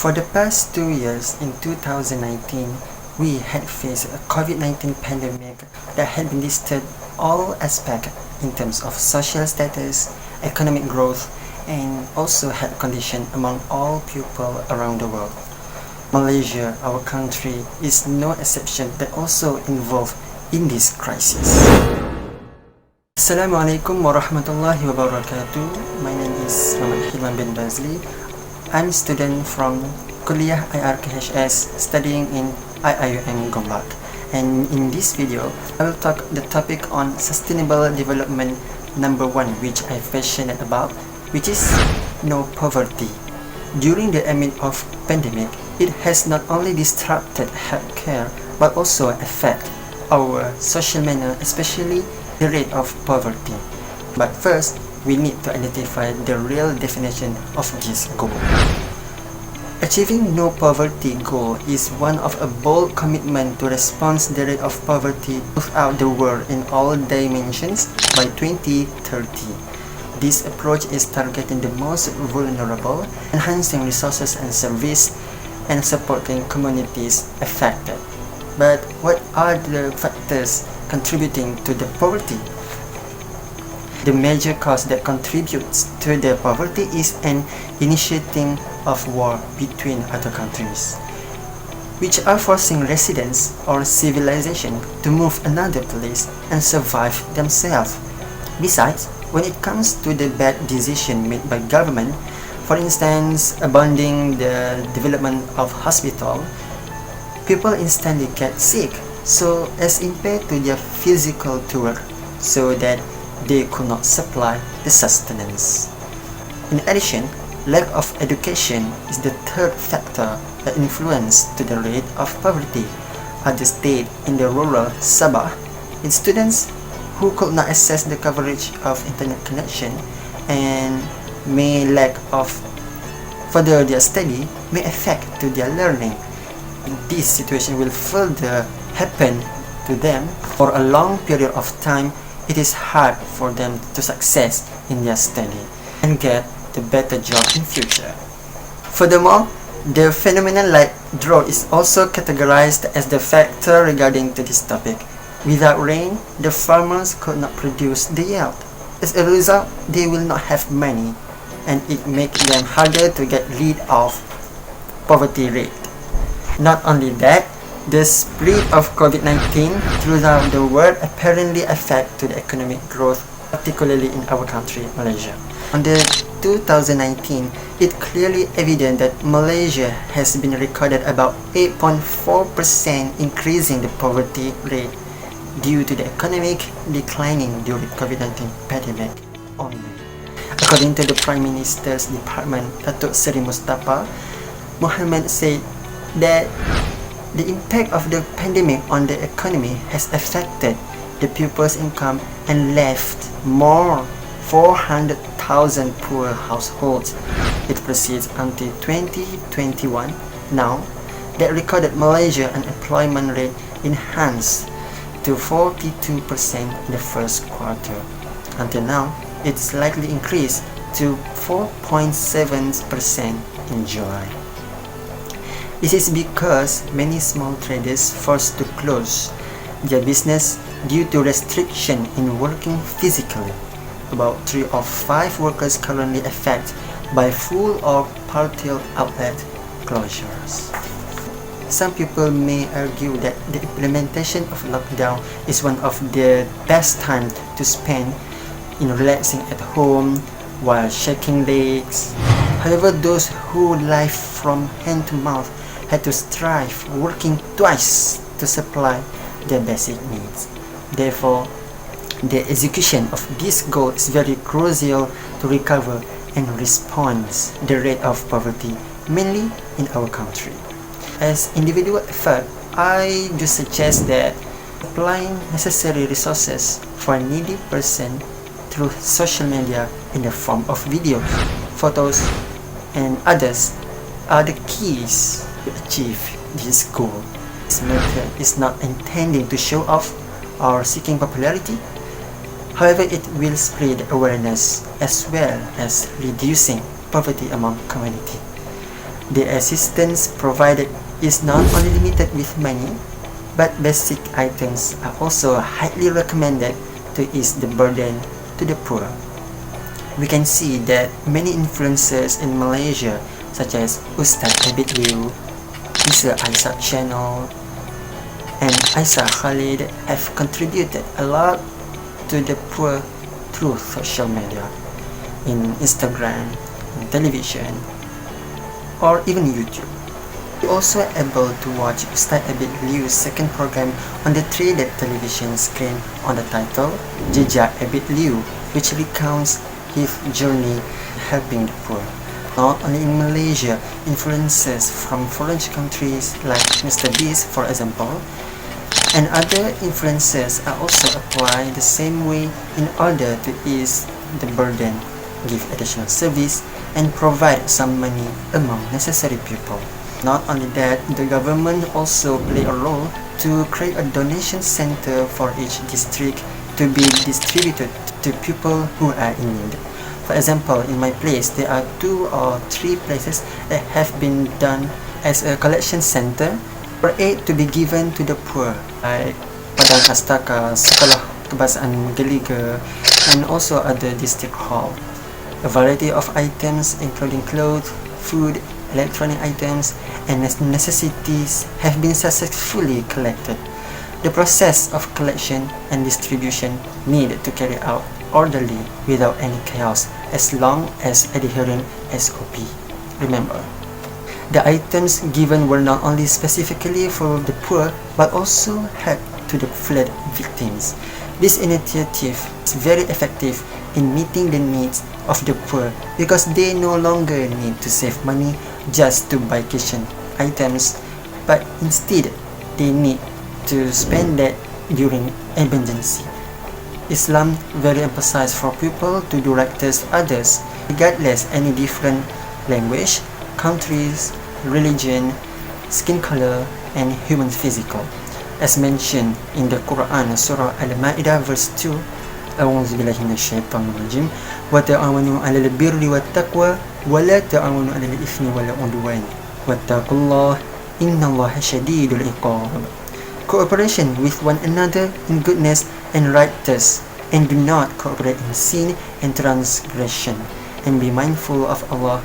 For the past 2 years, in 2019, we had faced a COVID-19 pandemic that had been listed all aspects in terms of social status, economic growth, and also had condition among all people around the world. Malaysia, our country, is no exception that also involved in this crisis. Assalamualaikum warahmatullahi wabarakatuh. My name is Muhammad Hilman bin Bazli. I'm a student from Kuliah IRKHS studying in IIUM Gombak. And in this video, I will talk the topic on sustainable development number 1, which I'm passionate about, which is no poverty. During the amid of pandemic, it has not only disrupted healthcare but also affect our social manner, especially the rate of poverty. But first, we need to identify the real definition of this goal. Achieving no poverty goal is one of a bold commitment to respond the rate of poverty throughout the world in all dimensions by 2030. This approach is targeting the most vulnerable, enhancing resources and service, and supporting communities affected. But what are the factors contributing to the poverty? The major cause that contributes to the poverty is an initiating of war between other countries, which are forcing residents or civilization to move another place and survive themselves. Besides, when it comes to the bad decision made by government, for instance, abandoning the development of hospital, people instantly get sick, so as impaired to their physical to work, so that they could not supply the sustenance. In addition, lack of education is the third factor that influences to the rate of poverty. At the state in the rural Sabah, its students who could not access the coverage of internet connection and may lack of further their study may affect to their learning. This situation will further happen to them for a long period of time. It is hard for them to success in their study and get the better job in future. Furthermore, the phenomenon like drought is also categorized as the factor regarding to this topic. Without rain, the farmers could not produce the yield. As a result, they will not have money, and it makes them harder to get rid of poverty rate. Not only that, the spread of COVID-19 throughout the world apparently affect to the economic growth, particularly in our country, Malaysia. On the 2019, it clearly evident that Malaysia has been recorded about 8.4% increasing the poverty rate due to the economic declining during COVID-19 pandemic only. According to the Prime Minister's Department, Datuk Seri Mustafa Mohamad said that the impact of the pandemic on the economy has affected the people's income and left more 400,000 poor households. It proceeds until 2021. Now, that recorded Malaysia unemployment rate enhanced to 42% in the first quarter. Until now, it slightly increased to 4.7% in July. This is because many small traders forced to close their business due to restriction in working physically. About 3 of 5 workers currently affected by full or partial outlet closures. Some people may argue that the implementation of lockdown is one of the best time to spend in relaxing at home while shaking legs. However, those who live from hand to mouth had to strive, working twice to supply their basic needs. Therefore, the execution of this goal is very crucial to recover and respond the rate of poverty, mainly in our country. As individual effort, I do suggest that applying necessary resources for a needy person through social media in the form of videos, photos, and others are the keys to achieve this goal. This method is not intending to show off or seeking popularity. However, it will spread awareness as well as reducing poverty among community. The assistance provided is not only limited with money, but basic items are also highly recommended to ease the burden to the poor. We can see that many influencers in Malaysia, such as Ustaz Abid Liu, Isa Aisyah Channel, and Aisyah Khalid, have contributed a lot to the poor through social media, in Instagram, in television, or even YouTube. We also able to watch Ustaz Abid Liu's second program on the 3D television screen on the title Jejak Abid Liu, which recounts his journey helping the poor. Not only in Malaysia, influencers from foreign countries like Mr. Beast, for example, and other influencers are also apply the same way in order to ease the burden, give additional service, and provide some money among necessary people. Not only that, the government also play a role to create a donation center for each district to be distributed to people who are in need. For example, in my place, there are 2 or 3 places that have been done as a collection center for aid to be given to the poor, like Padang Astaka, Sekolah Kebangsaan Geliga, and also other district hall. A variety of items including clothes, food, electronic items, and necessities have been successfully collected. The process of collection and distribution needed to carry out orderly without any chaos as long as adhering SOP. Remember, the items given were not only specifically for the poor but also help to the flood victims. This initiative is very effective in meeting the needs of the poor because they no longer need to save money just to buy kitchen items, but instead they need to spend that during emergency. Islam very emphasized for people to do right to others regardless any different language, countries, religion, skin color, and human physical. As mentioned in the Quran, Surah Al-Ma'idah verse 2, أعوذ بالله من الشيطان الرجيم وتعاونوا على البر والتقوى ولا تعاونوا على الإثم والعدوان واتقوا الله إن الله شديد العقاب. Cooperation with one another in goodness and righteous, and do not cooperate in sin and transgression, and be mindful of Allah.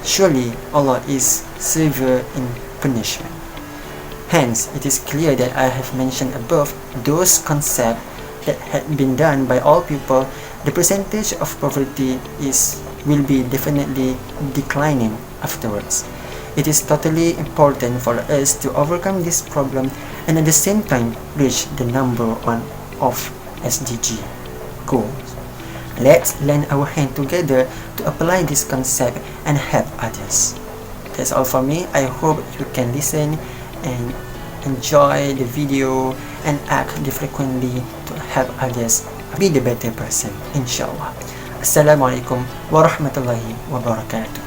Surely Allah is severe in punishment. Hence, it is clear that I have mentioned above those concepts that had been done by all people. The percentage of poverty will be definitely declining afterwards. It is totally important for us to overcome this problem and at the same time reach the number 1 of SDG goals. Let's lend our hand together to apply this concept and help others. That's all for me. I hope you can listen and enjoy the video and act frequently to help others be the better person, inshallah. Assalamualaikum warahmatullahi wabarakatuh.